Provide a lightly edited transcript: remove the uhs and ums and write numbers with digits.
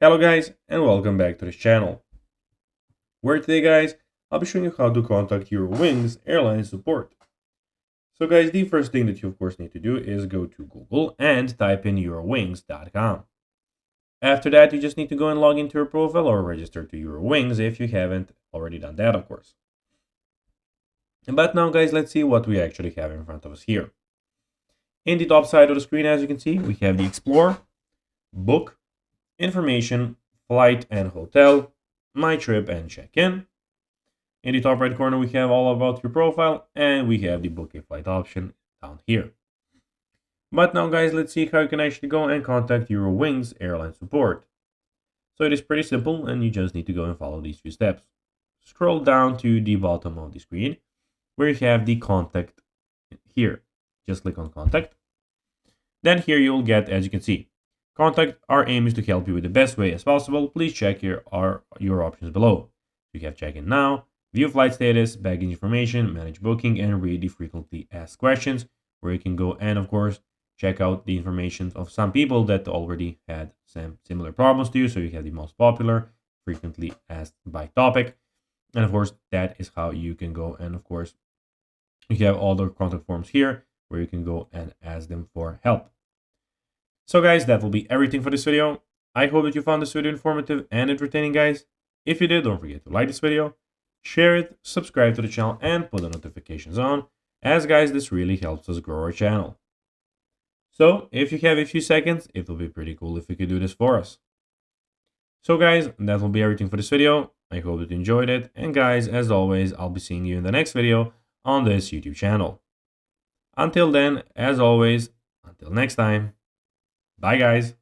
Hello guys and welcome back to this channel, where today guys I'll be showing you how to contact Eurowings Airlines support. So guys, the first thing that you of course need to do is go to Google and type in eurowings.com. After that, you just need to go and log into your profile or register to Eurowings if you haven't already done that, of course. But now guys, let's see what we actually have in front of us here. In the top side of the screen, as you can see, we have the Explore, Book, Information, Flight and Hotel, My Trip and Check-in. In the top right corner, we have all about your profile, and we have the book a flight option down here. But now guys, let's see how you can actually go and contact Eurowings airline support. So it is pretty simple, and you just need to go and follow these few steps. Scroll down to the bottom of the screen where you have the contact here. Just click on contact. Then here you'll get, as you can see, contact. Our aim is to help you with the best way as possible. Please check your options below. You have check-in now, view flight status, baggage information, manage booking, and read the frequently asked questions, where you can go and of course check out the information of some people that already had some similar problems to you. So you have the most popular, frequently asked by topic, and of course that is how you can go and of course you have all the contact forms here where you can go and ask them for help. So guys, that will be everything for this video. I hope that you found this video informative and entertaining, guys. If you did, don't forget to like this video, share it, subscribe to the channel, and put the notifications on, as guys, this really helps us grow our channel. So if you have a few seconds, it will be pretty cool if you could do this for us. So guys, that will be everything for this video. I hope that you enjoyed it, and guys, as always, I'll be seeing you in the next video on this YouTube channel. Until then, as always, until next time, bye guys.